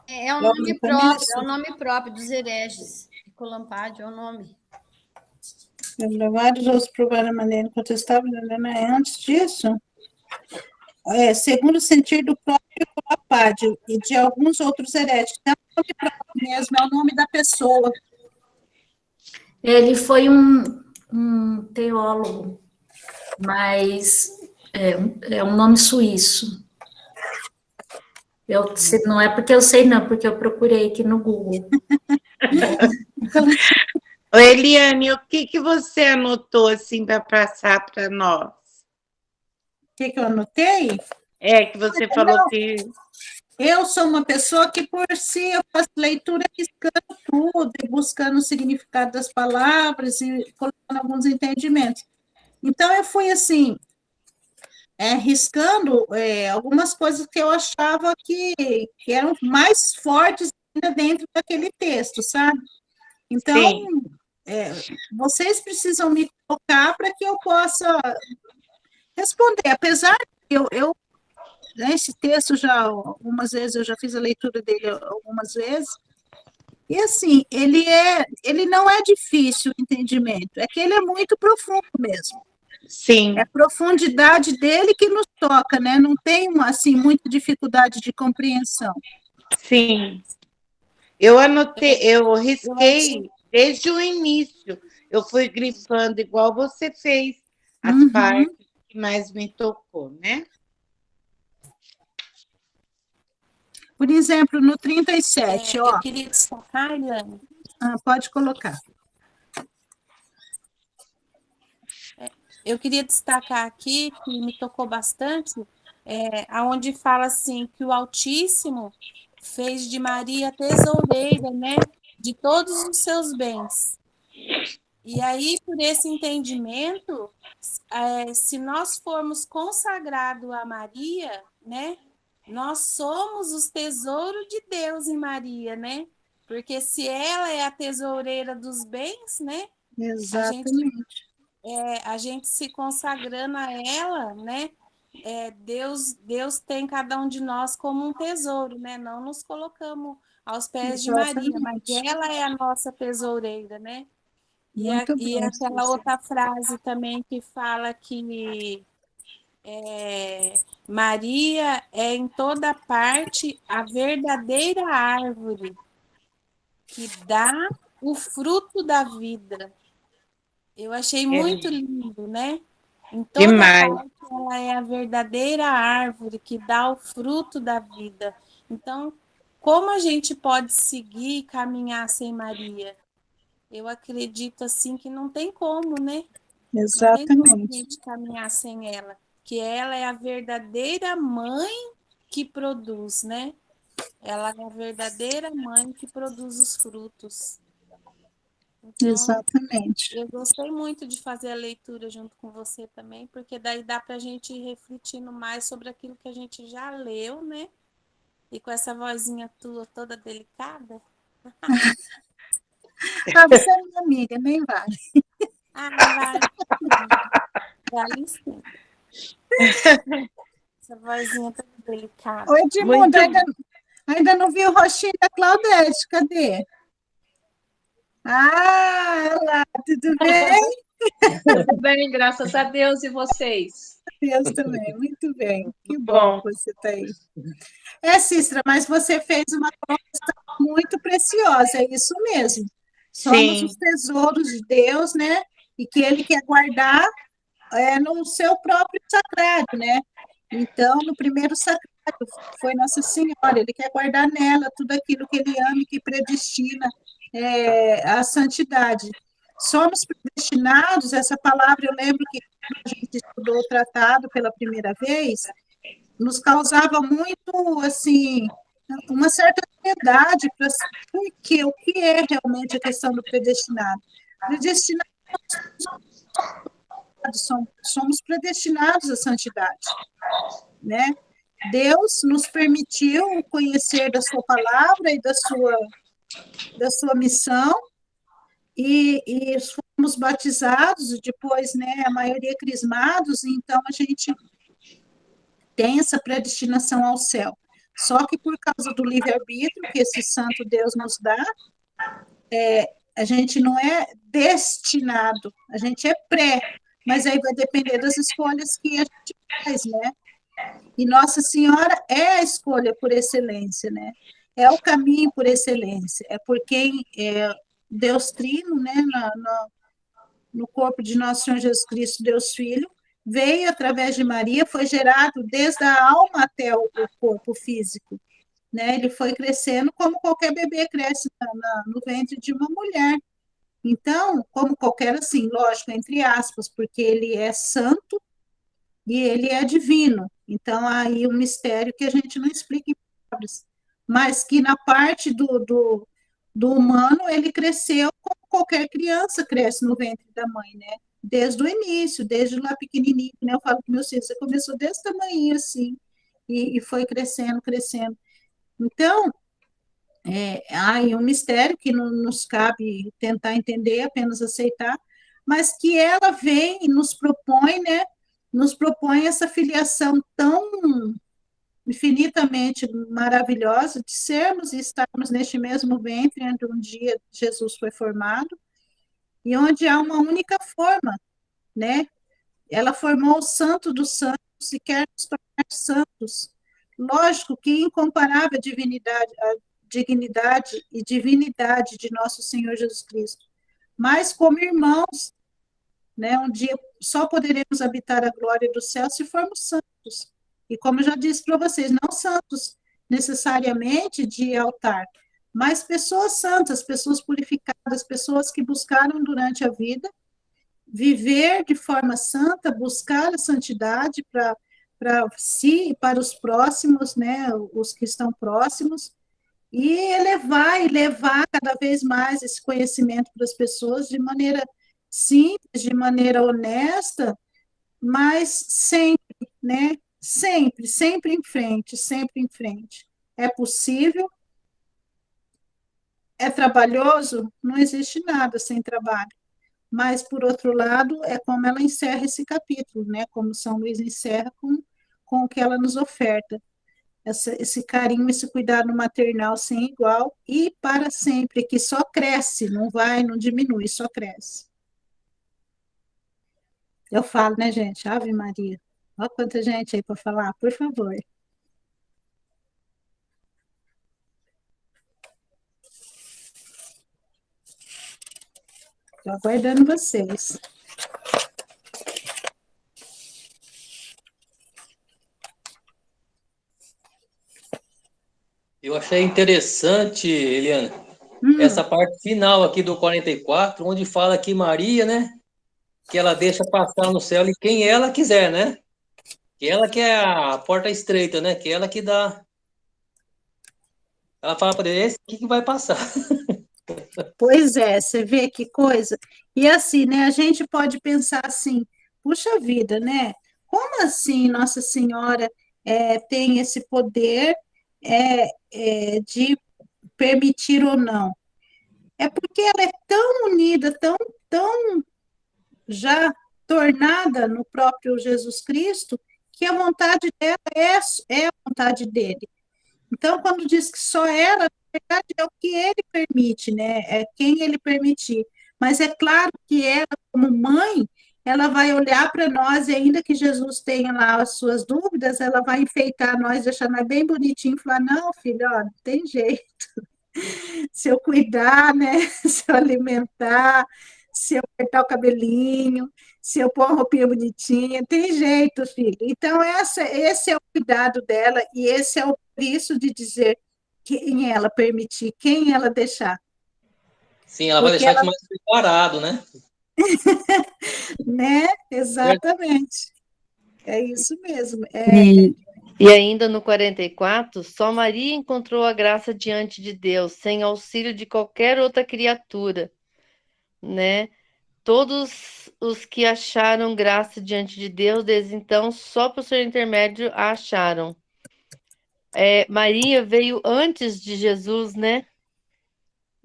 É um Logo nome no próprio, começo? é o nome próprio dos hereges. Colampádio é o nome. Vários outros provaram a maneira incontestável, né? Antes disso, segundo o sentido do próprio Colapádio e de alguns outros heréticos. É o nome próprio mesmo, é o nome da pessoa. Ele foi um teólogo, mas é um nome suíço. Não é porque eu sei, não, porque eu procurei aqui no Google. Ô, Eliane, o que você anotou assim para passar para nós? O que eu anotei? Que você falou que... Eu sou uma pessoa que, por si, eu faço leitura riscando tudo, e buscando o significado das palavras e colocando alguns entendimentos. Então, eu fui, assim, riscando algumas coisas que eu achava que eram mais fortes ainda dentro daquele texto, sabe? Então, vocês precisam me colocar para que eu possa responder. Apesar de né, esse texto já, algumas vezes, eu já fiz a leitura dele algumas vezes, e assim, ele não é difícil o entendimento, é que ele é muito profundo mesmo. Sim, É a profundidade dele que nos toca, né? Não tem, assim, muita dificuldade de compreensão. sim. Eu risquei desde o início. Eu fui grifando igual você fez as partes que mais me tocou, né? Por exemplo, no 37, ó. Eu queria destacar, Eliane. Pode colocar. Eu queria destacar aqui, que me tocou bastante, aonde fala assim, que o Altíssimo fez de Maria tesoureira, né, de todos os seus bens. E aí, por esse entendimento, se nós formos consagrados a Maria, né, nós somos os tesouros de Deus em Maria, né? Porque se ela é a tesoureira dos bens, né? Exatamente. A gente se consagrando a ela, né? Deus tem cada um de nós como um tesouro, né? Não nos colocamos aos pés de Maria, mas ela é a nossa tesoureira, né? E aquela outra frase também que fala que Maria é em toda parte a verdadeira árvore que dá o fruto da vida. Eu achei muito lindo, né? Em toda parte, ela é a verdadeira árvore que dá o fruto da vida. Então, como a gente pode seguir e caminhar sem Maria? Eu acredito, assim, que não tem como, né? Exatamente. Não tem como a gente caminhar sem ela. Que ela é a verdadeira mãe que produz, né? Ela é a verdadeira mãe que produz os frutos. Então, exatamente. Eu gostei muito de fazer a leitura junto com você também, porque daí dá para a gente ir refletindo mais sobre aquilo que a gente já leu, né? E com essa vozinha tua toda delicada. Você é minha amiga, nem vale. Vale. Vale sim. Essa vozinha toda delicada. Oi, Edmundo, ainda não vi o rostinho da Claudete, cadê? Olá, tudo bem? Tudo bem, graças a Deus, e vocês? Deus também, muito bem. Que bom que você está aí. Cícera, mas você fez uma coisa muito preciosa, é isso mesmo. Somos os tesouros de Deus, né? E que Ele quer guardar no seu próprio sacrário, né? Então, no primeiro sacrário foi Nossa Senhora, Ele quer guardar nela tudo aquilo que Ele ama e que predestina a santidade. Somos predestinados, essa palavra eu lembro que quando a gente estudou o tratado pela primeira vez, nos causava muito, assim, uma certa ansiedade para saber o que é realmente a questão do predestinado. Predestinado, somos predestinados à santidade, né? Deus nos permitiu conhecer da sua palavra e da sua missão, e fomos batizados, depois, né, a maioria crismados, então a gente tem essa predestinação ao céu. Só que por causa do livre-arbítrio que esse santo Deus nos dá, a gente não é destinado, a gente é pré, mas aí vai depender das escolhas que a gente faz, né? E Nossa Senhora é a escolha por excelência, né? É o caminho por excelência, é por quem Deus Trino, né, no corpo de nosso Senhor Jesus Cristo, Deus Filho, veio através de Maria, foi gerado desde a alma até o corpo físico, né? Ele foi crescendo como qualquer bebê cresce no ventre de uma mulher. Então, como qualquer, assim, lógico, entre aspas, porque ele é santo e ele é divino. Então, aí um mistério que a gente não explica em palavras, mas que na parte do humano, ele cresceu como qualquer criança cresce no ventre da mãe, né? Desde o início, desde lá pequenininho, né? Eu falo que meu filho, você começou desse tamanho assim, e foi crescendo, crescendo. Então, aí um mistério que não nos cabe tentar entender, apenas aceitar, mas que ela vem e nos propõe, né? nos propõe essa filiação tão infinitamente maravilhosa de sermos e estarmos neste mesmo ventre onde um dia Jesus foi formado e onde há uma única forma, né? Ela formou o santo dos santos e quer nos tornar santos. Lógico que incomparável a dignidade e divinidade de nosso Senhor Jesus Cristo, mas como irmãos, né? Um dia só poderemos habitar a glória do céu se formos santos. E como eu já disse para vocês, não santos necessariamente de altar, mas pessoas santas, pessoas purificadas, pessoas que buscaram durante a vida viver de forma santa, buscar a santidade para si e para os próximos, né, os que estão próximos, e elevar e levar cada vez mais esse conhecimento para as pessoas de maneira simples, de maneira honesta, mas sempre, né? Sempre, sempre em frente, sempre em frente. É possível? É trabalhoso? Não existe nada sem trabalho. Mas, por outro lado, é como ela encerra esse capítulo, né? Como São Luís encerra com o que ela nos oferta. Esse carinho, esse cuidado maternal sem igual e para sempre, que só cresce, não vai, não diminui, só cresce. Eu falo, né, gente? Ave Maria. Olha quanta gente aí para falar, por favor. Estou aguardando vocês. Eu achei interessante, Eliana, essa parte final aqui do 44, onde fala que Maria, né, que ela deixa passar no céu e quem ela quiser, né? Que ela que é a porta estreita, né? Que ela que dá. Ela fala para ele, esse aqui que vai passar. Pois é, você vê que coisa. E assim, né, a gente pode pensar assim, puxa vida, né? Como assim Nossa Senhora tem esse poder de permitir ou não? É porque ela é tão unida, tão já tornada no próprio Jesus Cristo, que a vontade dela é a vontade dele. Então, quando diz que só ela, na verdade, é o que ele permite, né? É quem ele permitir. Mas é claro que ela, como mãe, ela vai olhar para nós, e ainda que Jesus tenha lá as suas dúvidas, ela vai enfeitar nós, deixar nós bem bonitinho, e falar, não, filho, ó, não tem jeito. Se eu cuidar, né? Se eu alimentar, se eu cortar o cabelinho, se eu pôr uma roupinha bonitinha, tem jeito, filho. Então, esse é o cuidado dela e esse é o preço de dizer quem ela permitir, quem ela deixar. Sim, ela vai Porque deixar ela, isso mais preparado, né? né? Exatamente. É isso mesmo. E ainda no 44, só Maria encontrou a graça diante de Deus, sem auxílio de qualquer outra criatura, né? Todos os que acharam graça diante de Deus, desde então, só por seu intermédio a acharam. Maria veio antes de Jesus, né?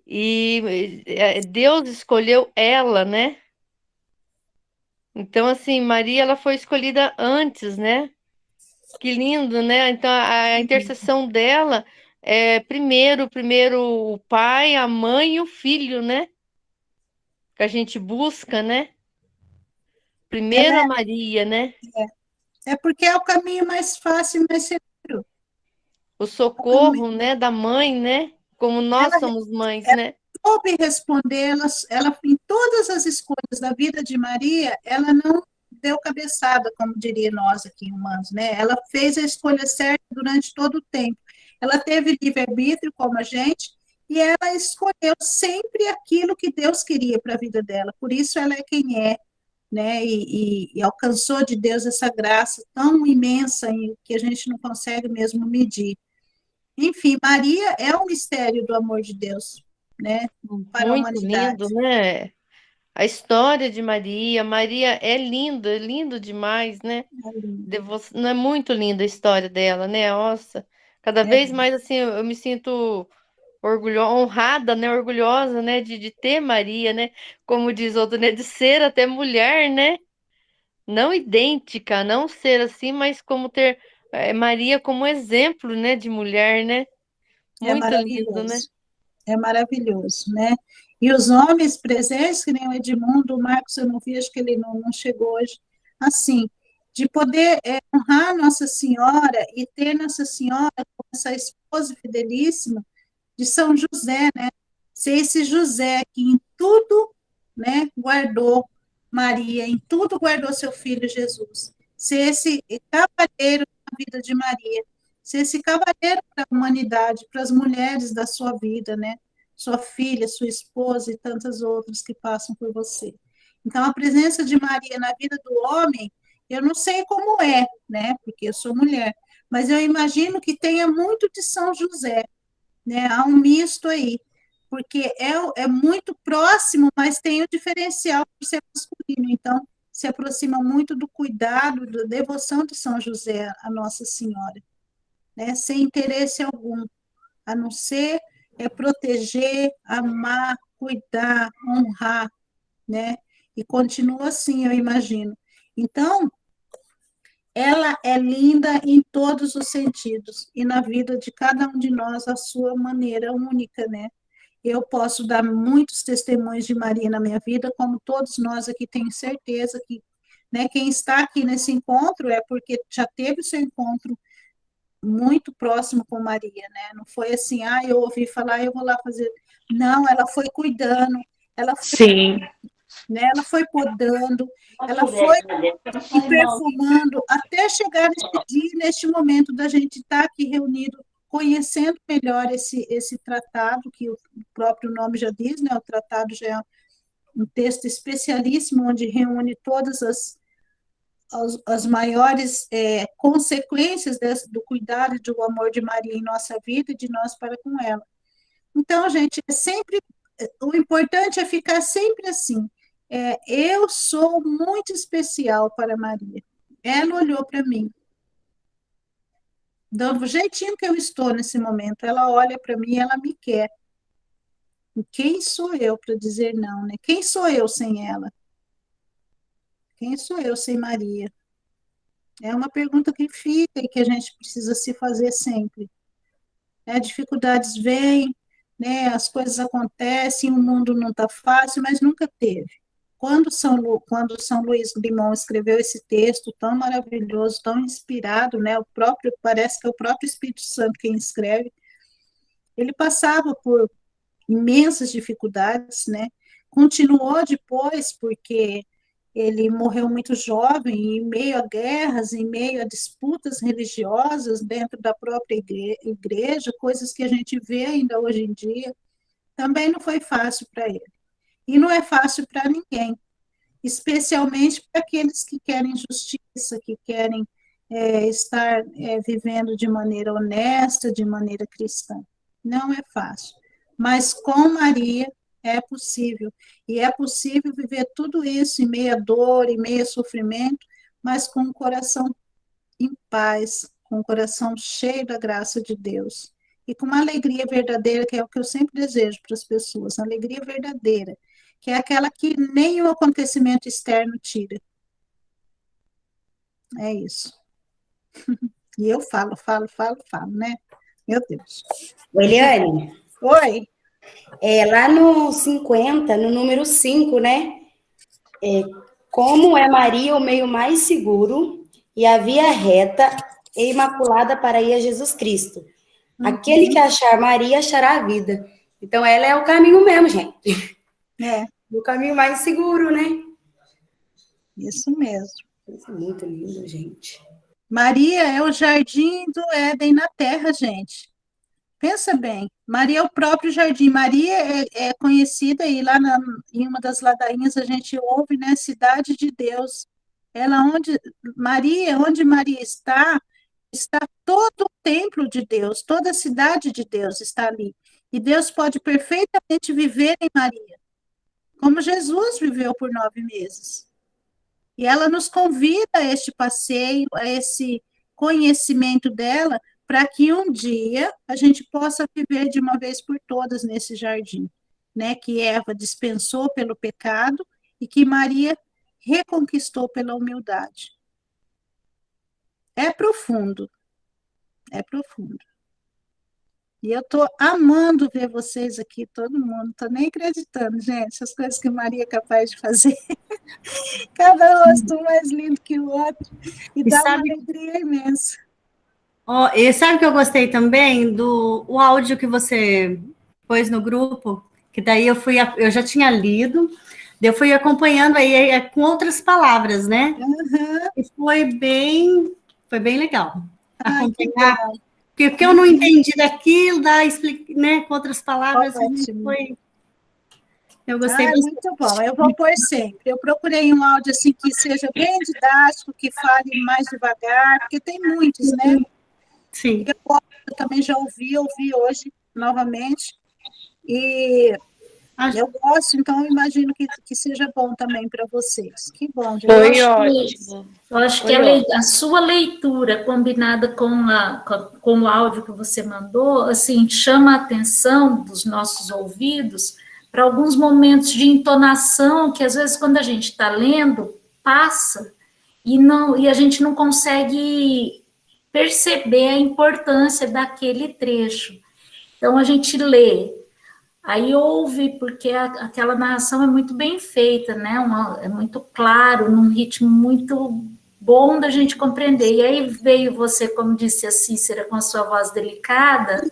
E Deus escolheu ela, né? Então, assim, Maria, ela foi escolhida antes, né? Que lindo, né? Então, a intercessão dela é primeiro o pai, a mãe e o filho, né? Que a gente busca, né? Primeiro ela a Maria, né? é porque é o caminho mais fácil, mais seguro. O socorro, né, da mãe, né? Como nós Ela, somos mães, ela né? soube responder, ela, em todas as escolhas da vida de Maria, ela não deu cabeçada, como diria nós aqui humanos, né? Ela fez a escolha certa durante todo o tempo. Ela teve livre-arbítrio, como a gente, e ela escolheu sempre aquilo que Deus queria para a vida dela. Por isso ela é quem é, né? E alcançou de Deus essa graça tão imensa que a gente não consegue mesmo medir. Enfim, Maria é um mistério do amor de Deus, né, para a Muito lindo, humanidade. né? A história de Maria. Maria é lindo demais, né? Não é muito linda a história dela, né? Nossa, cada vez mais assim eu me sinto honrada, né? Orgulhosa, né? De ter Maria, né? Como diz outro, né? De ser até mulher, né? não idêntica, não ser assim, mas como ter Maria como exemplo, né, de mulher, né? É Muito lindo, né? maravilhoso. É maravilhoso, né? E os homens presentes, que nem o Edmundo, o Marcos, eu não vi, acho que ele não chegou hoje, assim, de poder honrar Nossa Senhora e ter Nossa Senhora como essa esposa fidelíssima de São José, né? Ser esse José que em tudo, né, guardou Maria, em tudo guardou seu filho Jesus. Ser esse cavalheiro na vida de Maria, ser esse cavalheiro para a humanidade, para as mulheres da sua vida, né? Sua filha, sua esposa e tantas outras que passam por você. Então, a presença de Maria na vida do homem, eu não sei como é, né? Porque eu sou mulher, mas eu imagino que tenha muito de São José, né? Há um misto aí, porque é muito próximo, mas tem o diferencial por ser masculino, então se aproxima muito do cuidado, da devoção de São José a Nossa Senhora, né? Sem interesse algum, a não ser proteger, amar, cuidar, honrar, né? E continua assim, eu imagino. Então, ela é linda em todos os sentidos, e na vida de cada um de nós, a sua maneira única, né? Eu posso dar muitos testemunhos de Maria na minha vida, como todos nós aqui tenho certeza que, né, quem está aqui nesse encontro é porque já teve o seu encontro muito próximo com Maria, né? Não foi assim, eu ouvi falar, eu vou lá fazer. Não, ela foi cuidando, ela foi, Sim. né, ela foi podando, ela foi se perfumando até chegar nesse dia, neste momento da gente estar aqui reunido, conhecendo melhor esse tratado, que o próprio nome já diz, né? O tratado já é um texto especialíssimo, onde reúne todas as maiores consequências do cuidado e do amor de Maria em nossa vida e de nós para com ela. Então, gente, o importante é ficar sempre assim. Eu sou muito especial para Maria. Ela olhou para mim. Do jeitinho que eu estou nesse momento, ela olha para mim e ela me quer. E quem sou eu para dizer não, né? Quem sou eu sem ela? Quem sou eu sem Maria? É uma pergunta que fica e que a gente precisa se fazer sempre. Dificuldades vêm, né? As coisas acontecem, o mundo não está fácil, mas nunca teve. Quando São Luís Grimont escreveu esse texto tão maravilhoso, tão inspirado, né? Parece que é o próprio Espírito Santo quem escreve. Ele passava por imensas dificuldades, né? Continuou depois, porque ele morreu muito jovem, em meio a guerras, em meio a disputas religiosas dentro da própria igreja, coisas que a gente vê ainda hoje em dia. Também não foi fácil para ele. E não é fácil para ninguém, especialmente para aqueles que querem justiça, que querem estar vivendo de maneira honesta, de maneira cristã. Não é fácil. Mas com Maria é possível. E é possível viver tudo isso em meio a dor, em meio a sofrimento, mas com o coração em paz, com o coração cheio da graça de Deus. E com uma alegria verdadeira, que é o que eu sempre desejo para as pessoas, uma alegria verdadeira, que é aquela que nenhum acontecimento externo tira. É isso. E eu falo, né? Meu Deus. Eliane? Oi? Lá no 50, no número 5, né? Como é Maria o meio mais seguro e a via reta e imaculada para ir a Jesus Cristo. Aquele que achar Maria achará a vida. Então, ela é o caminho mesmo, gente. O caminho mais seguro, né? Isso mesmo. Isso é muito lindo, gente. Maria é o jardim do Éden na Terra, gente. Pensa bem, Maria é o próprio jardim. Maria é conhecida, e lá em uma das ladainhas a gente ouve, né, Cidade de Deus. Onde Maria está todo o templo de Deus, toda a cidade de Deus está ali. E Deus pode perfeitamente viver em Maria, como Jesus viveu por 9 meses. E ela nos convida a este passeio, a esse conhecimento dela, para que um dia a gente possa viver de uma vez por todas nesse jardim, né? Que Eva dispensou pelo pecado e que Maria reconquistou pela humildade. É profundo, é profundo. E eu estou amando ver vocês aqui, todo mundo, estou nem acreditando, gente, as coisas que Maria é capaz de fazer. Cada rosto um mais lindo que o outro, e dá uma alegria imensa. Oh, e sabe o que eu gostei também? O áudio que você pôs no grupo, que daí eu já tinha lido, daí eu fui acompanhando aí com outras palavras, né? Uhum. E foi bem legal acompanhar. Ai, Porque eu não entendi daquilo, né, com outras palavras, eu gostei bastante. Muito bom, eu vou pôr sempre. Eu procurei um áudio assim que seja bem didático, que fale mais devagar, porque tem muitos, né? Sim. Eu também já ouvi hoje novamente, e eu gosto, então eu imagino que seja bom também para vocês. Que bom, gente. Foi ótimo. Eu acho que a sua leitura combinada com o áudio que você mandou, assim, chama a atenção dos nossos ouvidos para alguns momentos de entonação que, às vezes, quando a gente está lendo, passa e a gente não consegue perceber a importância daquele trecho. Então, a gente lê, aí ouve, porque aquela narração é muito bem feita, né? É muito claro, num ritmo muito bom da gente compreender. E aí veio você, como disse a Cícera, com a sua voz delicada.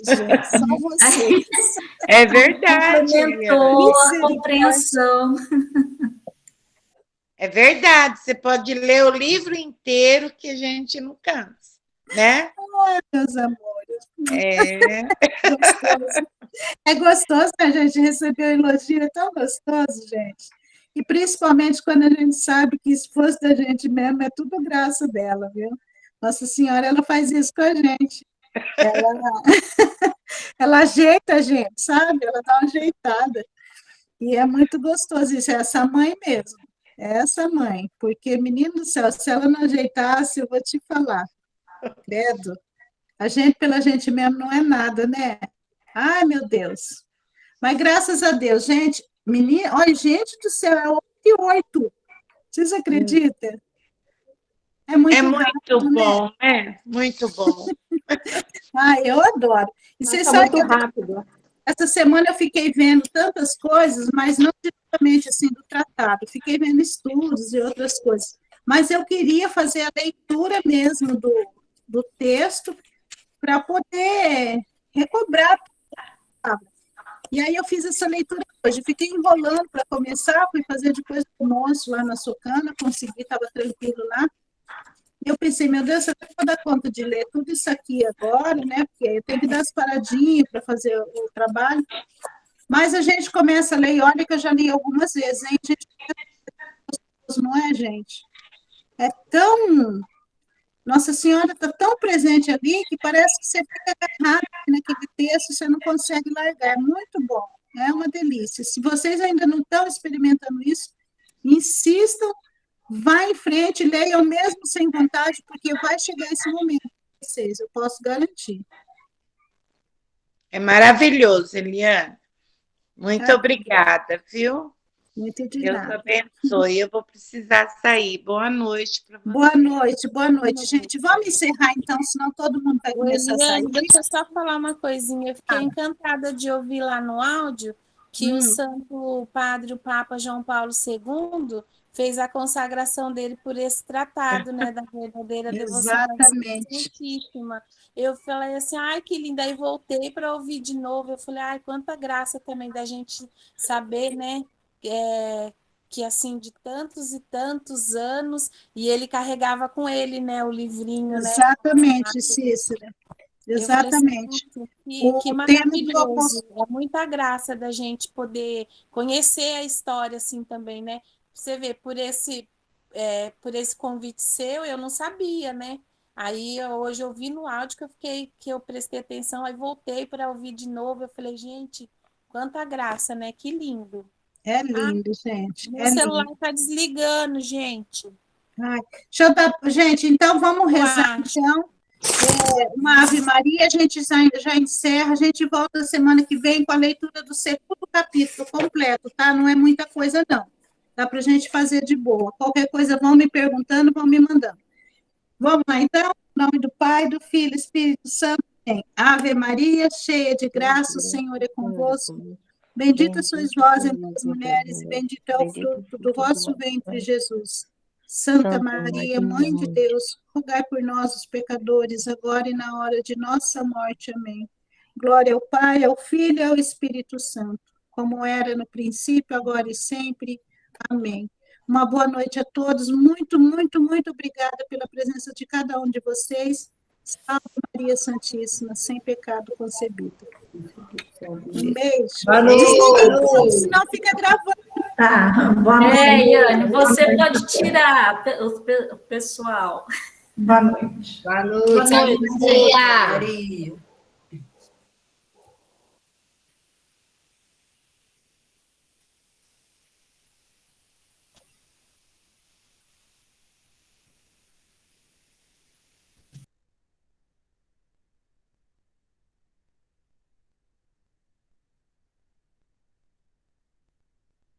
Gente, só vocês. É verdade. Complementou a compreensão. É verdade, você pode ler o livro inteiro que a gente não cansa, né? Ai, meus amores. Gostoso. É gostoso, né, a gente receber um elogio, é tão gostoso, gente. E principalmente quando a gente sabe que esforço da gente mesmo é tudo graça dela, viu? Nossa Senhora, ela faz isso com a gente. Ela ajeita a gente, sabe? Ela dá uma ajeitada. E é muito gostoso isso, é essa mãe mesmo. É essa mãe, porque, menino do céu, se ela não ajeitasse, eu vou te falar. Credo. A gente pela gente mesmo não é nada, né? Ai, meu Deus. Mas graças a Deus, gente, menina, olha, gente do céu, é 8:08. Vocês acreditam? É muito rápido, bom, né? Muito bom. Ai, eu adoro. E vocês sabem que rápido. Essa semana eu fiquei vendo tantas coisas, mas não diretamente assim do tratado. Fiquei vendo estudos e outras coisas. Mas eu queria fazer a leitura mesmo do texto para poder recobrar. E aí eu fiz essa leitura hoje. Fiquei enrolando para começar, fui fazer depois do almoço lá na Socana, consegui, estava tranquilo lá. E eu pensei, meu Deus, eu não vou dar conta de ler tudo isso aqui agora, né? Porque eu tenho que dar as paradinhas para fazer o trabalho. Mas a gente começa a ler, e olha que eu já li algumas vezes, hein? A gente, não é, gente? É tão... Nossa Senhora está tão presente ali que parece que você fica agarrado naquele texto, você não consegue largar. É muito bom, é uma delícia. Se vocês ainda não estão experimentando isso, insistam, vá em frente, leiam mesmo sem vontade, porque vai chegar esse momento para vocês, eu posso garantir. É maravilhoso, Eliane. Muito obrigada, viu? Muito de Deus nada. abençoe. Eu vou precisar sair. Boa noite para você. Boa noite, gente. Vamos encerrar, então, senão todo mundo vai começar a sair. Deixa eu só falar uma coisinha. Eu fiquei encantada de ouvir lá no áudio que o Santo Padre, o Papa João Paulo II, fez a consagração dele por esse tratado, né, da verdadeira devoção. Exatamente. Eu falei assim, ai, que linda, aí voltei para ouvir de novo, eu falei, ai, quanta graça também da gente saber, né, que assim, de tantos e tantos anos, e ele carregava com ele, né, o livrinho, exatamente, né? Cícera. Exatamente. Assim, que maravilhoso. É muita graça da gente poder conhecer a história assim também, né? Você vê, por esse convite seu, eu não sabia, né? Aí hoje eu vi no áudio que eu prestei atenção, aí voltei para ouvir de novo, eu falei, gente, quanta graça, né? Que lindo. É lindo, gente. Meu celular está desligando, gente. Ai, deixa eu dar... Gente, então vamos rezar, então. Uma Ave Maria, a gente já encerra, a gente volta semana que vem com a leitura do 2º capítulo completo, tá? Não é muita coisa, não. Dá para a gente fazer de boa. Qualquer coisa, vão me perguntando, vão me mandando. Vamos lá, então. Em nome do Pai, do Filho e do Espírito Santo. Amém. Ave Maria, cheia de graça, o Senhor é convosco. Bendita sois vós entre as mulheres, e bendito é o fruto do vosso ventre, Jesus. Santa Maria, Mãe de Deus, rogai por nós, os pecadores, agora e na hora de nossa morte. Amém. Glória ao Pai, ao Filho e ao Espírito Santo, como era no princípio, agora e sempre. Amém. Uma boa noite a todos. Muito, muito, muito obrigada pela presença de cada um de vocês. Salve Maria Santíssima, sem pecado concebido. Um beijo. Boa noite. Senão fica gravando. Tá, boa noite. Iane, você pode tirar o pessoal. Boa noite. Boa noite. Boa noite. Maria.